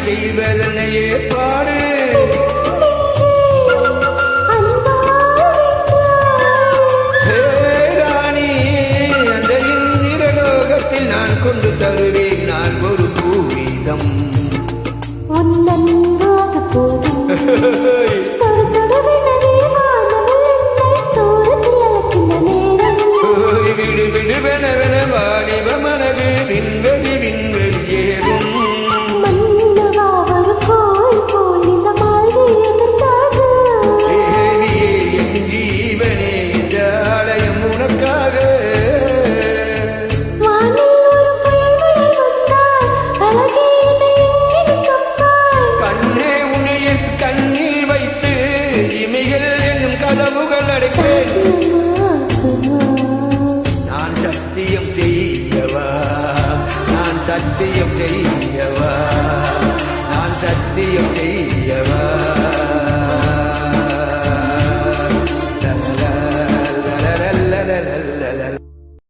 செய்வதனையே பாடு ராணி அந்த இந்திரலோகத்தில் நான் கொண்டு தருவேன் நான் ஒரு பூவீதம் விடு விடுவெனவென வாலிப மனது விண்வெளி விண்வெளி ஏறும் என் ஜீவனே இந்த ஆலயம் உனக்காக கண்ணே உன்னை என் கண்ணில் வைத்து இமைகள் என்னும் கதவுகள் அடைப்பேன் சத்தியம் செய்யவா நான் சத்தியம் செய்யவா நான் சத்தியம் செய்யவா